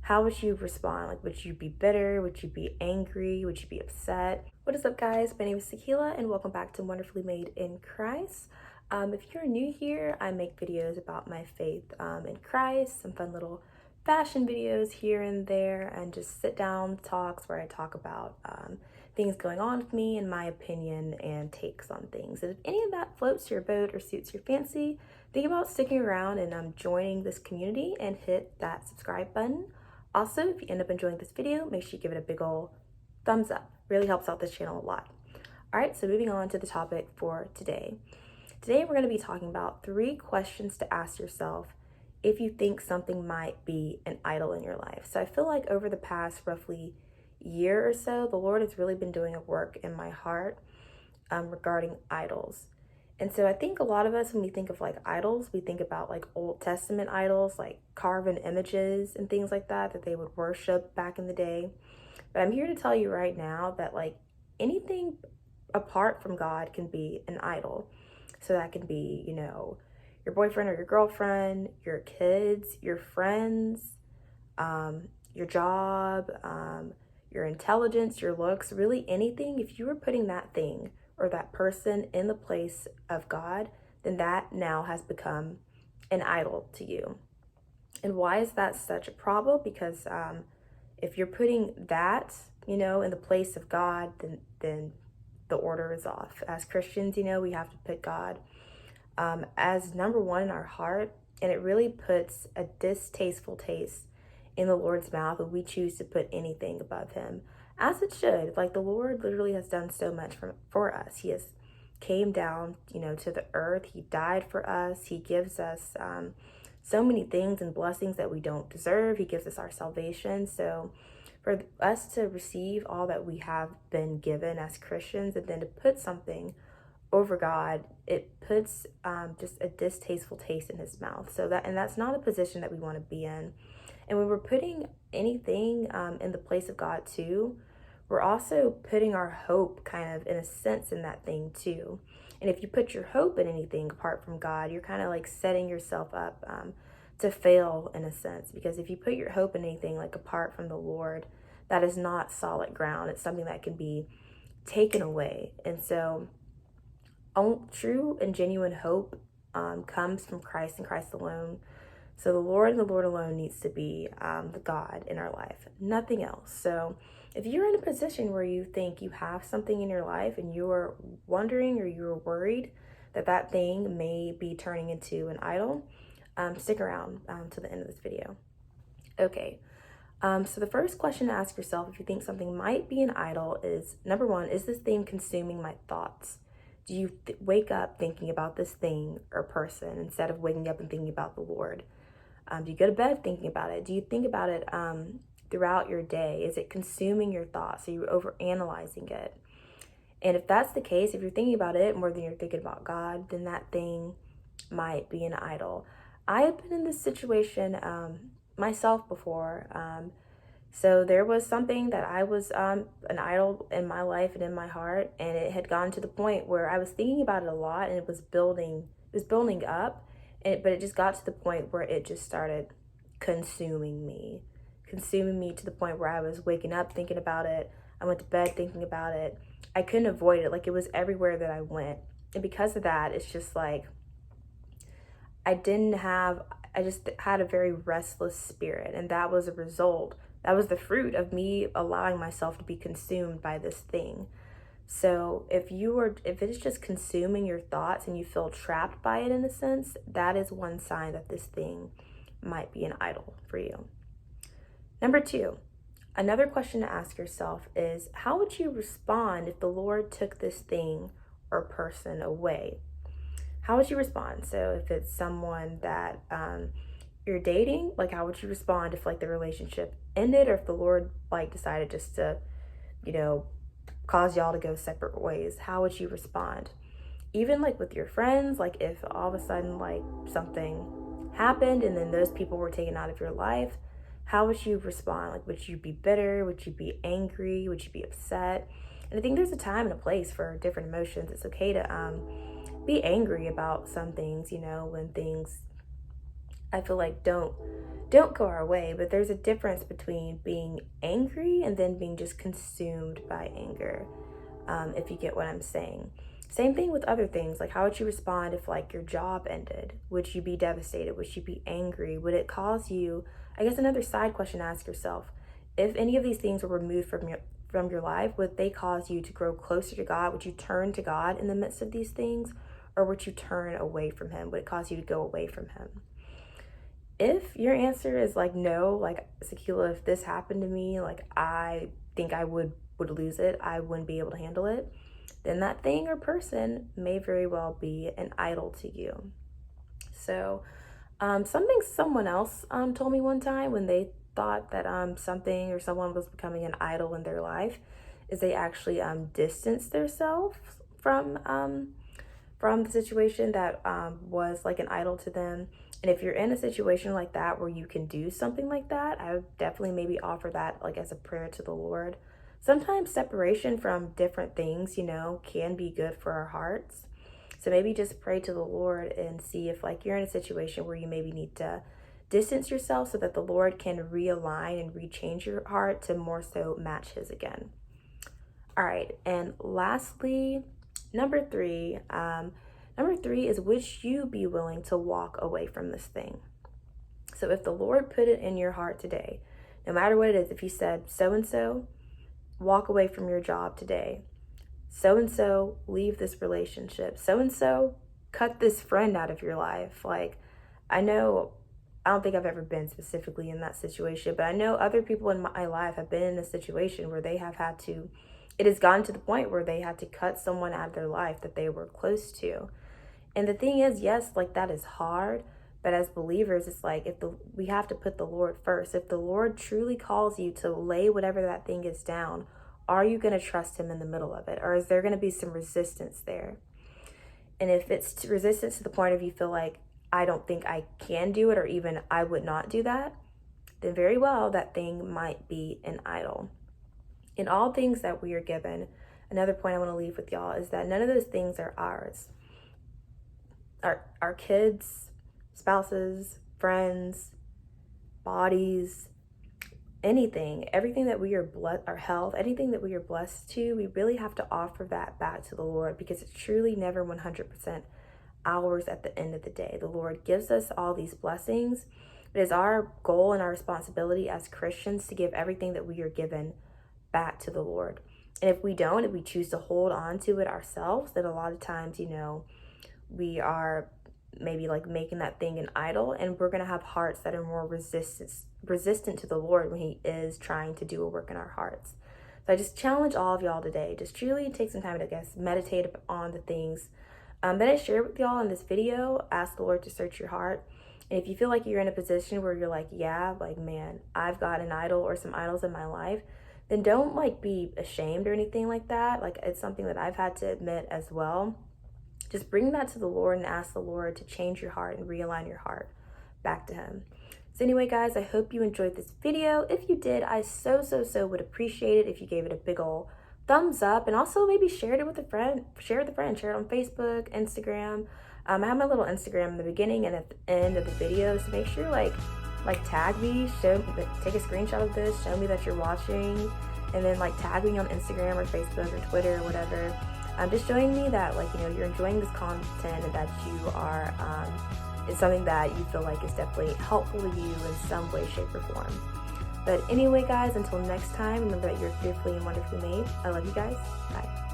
how would you respond? Like, would you be bitter? Would you be angry? Would you be upset? What is up, guys? My name is Tequila, and welcome back to Wonderfully Made in Christ. If you're new here, I make videos about my faith in Christ, some fun little fashion videos here and there, and just sit down talks where I talk about things going on with me and my opinion and takes on things. And if any of that floats your boat or suits your fancy, think about sticking around and joining this community and hit that subscribe button. Also, if you end up enjoying this video, make sure you give it a big ol' thumbs up. Really helps out this channel a lot. All right, so moving on to the topic for today. Today, we're going to be talking about 3 questions to ask yourself if you think something might be an idol in your life. So I feel like over the past roughly year or so, the Lord has really been doing a work in my heart regarding idols. And so I think a lot of us, when we think of like idols, we think about like Old Testament idols, like carven images and things like that they would worship back in the day. But I'm here to tell you right now that like anything apart from God can be an idol. So that can be, your boyfriend or your girlfriend, your kids, your friends, your job, your intelligence, your looks, really anything. If you were putting that thing or that person in the place of God, then that now has become an idol to you. And why is that such a problem? Because if you're putting that, in the place of God, then the order is off. As Christians, we have to put God as number one in our heart, and it really puts a distasteful taste in the Lord's mouth when we choose to put anything above him, as it should. Like, the Lord literally has done so much for us. He has came down, to the earth. He died for us. He gives us so many things and blessings that we don't deserve. He gives us our salvation. So for us to receive all that we have been given as Christians and then to put something over God, it puts just a distasteful taste in his mouth. And that's not a position that we want to be in. And when we're putting anything in the place of God too, we're also putting our hope kind of in a sense in that thing too. And if you put your hope in anything apart from God, you're kind of like setting yourself up to fail in a sense. Because if you put your hope in anything like apart from the Lord, that is not solid ground. It's something that can be taken away. And so true and genuine hope comes from Christ and Christ alone. So the Lord and the Lord alone needs to be the God in our life, nothing else. So if you're in a position where you think you have something in your life and you're wondering or you're worried that that thing may be turning into an idol, stick around to the end of this video. Okay, so the first question to ask yourself if you think something might be an idol is, number one, is this thing consuming my thoughts? Do you wake up thinking about this thing or person instead of waking up and thinking about the Lord? Do you go to bed thinking about it? Do you think about it throughout your day? Is it consuming your thoughts? Are you overanalyzing it? And if that's the case, if you're thinking about it more than you're thinking about God, then that thing might be an idol. I have been in this situation myself before. So there was something that I was an idol in my life and in my heart, and it had gone to the point where I was thinking about it a lot, and it was building up, but it just got to the point where it just started consuming me to the point where I was waking up thinking about it. I went to bed thinking about it. I couldn't avoid it. Like, it was everywhere that I went. And because of that, it's just like I just had a very restless spirit, and that was a result. That was the fruit of me allowing myself to be consumed by this thing. So if it is just consuming your thoughts and you feel trapped by it in a sense, that is one sign that this thing might be an idol for you. Number 2, another question to ask yourself is, how would you respond if the Lord took this thing or person away? How would you respond? So if it's someone that you're dating, like, how would you respond if like the relationship ended, or if the Lord like decided just to, cause y'all to go separate ways? How would you respond? Even like with your friends, like if all of a sudden like something happened and then those people were taken out of your life, how would you respond? Like, would you be bitter? Would you be angry? Would you be upset? And I think there's a time and a place for different emotions. It's okay to be angry about some things, when things I feel like don't go our way, but there's a difference between being angry and then being just consumed by anger, if you get what I'm saying. Same thing with other things. Like, how would you respond if like your job ended? Would you be devastated? Would you be angry? Would it cause you, I guess another side question to ask yourself, if any of these things were removed from your life, would they cause you to grow closer to God? Would you turn to God in the midst of these things? Or would you turn away from him? Would it cause you to go away from him? If your answer is like no, like Sakila, if this happened to me, like I think I would lose it, I wouldn't be able to handle it, then that thing or person may very well be an idol to you. So something someone else told me one time when they thought that something or someone was becoming an idol in their life is they actually distanced themselves from the situation that was like an idol to them. And if you're in a situation like that where you can do something like that, I would definitely maybe offer that like as a prayer to the Lord. Sometimes separation from different things, you know, can be good for our hearts. So maybe just pray to the Lord and see if like you're in a situation where you maybe need to distance yourself so that the Lord can realign and rechange your heart to more so match his again. All right, and lastly, number three is, would you be willing to walk away from this thing? So if the Lord put it in your heart today, no matter what it is, if he said so-and-so, walk away from your job today, so-and-so, leave this relationship, so-and-so, cut this friend out of your life. Like, I don't think I've ever been specifically in that situation, but I know other people in my life have been in a situation where they have had to, it has gotten to the point where they had to cut someone out of their life that they were close to. And the thing is, yes, like that is hard, but as believers, it's like we have to put the Lord first. If the Lord truly calls you to lay whatever that thing is down, are you going to trust him in the middle of it? Or is there going to be some resistance there? And if it's resistance to the point of you feel like, I don't think I can do it, or even I would not do that, then very well, that thing might be an idol. In all things that we are given, another point I want to leave with y'all is that none of those things are ours. Our kids, spouses, friends, bodies, anything, everything that we are blessed, our health, anything that we are blessed to, we really have to offer that back to the Lord, because it's truly never 100% ours at the end of the day. The Lord gives us all these blessings. It is our goal and our responsibility as Christians to give everything that we are given back to the Lord. And if we don't, if we choose to hold on to it ourselves, then a lot of times, you know, we are maybe like making that thing an idol, and we're going to have hearts that are more resistant to the Lord when he is trying to do a work in our hearts. So I just challenge all of y'all today, just truly take some time to, I guess, meditate on the things that I shared with y'all in this video. Ask the Lord to search your heart. And if you feel like you're in a position where you're like, yeah, like, man, I've got an idol or some idols in my life, then don't like be ashamed or anything like that. Like, it's something that I've had to admit as well. Just bring that to the Lord and ask the Lord to change your heart and realign your heart back to him. So anyway, guys, I hope you enjoyed this video. If you did, I so would appreciate it if you gave it a big ol' thumbs up, and also maybe shared it with a friend, share it on Facebook, Instagram. I have my little Instagram in the beginning and at the end of the video, so make sure like tag me, take a screenshot of this, show me that you're watching, and then like tag me on Instagram or Facebook or Twitter or whatever. Just showing me that, like, you know, you're enjoying this content and that you are, it's something that you feel like is definitely helpful to you in some way, shape, or form. But anyway, guys, until next time, remember that you're fearfully and wonderfully made. I love you guys. Bye.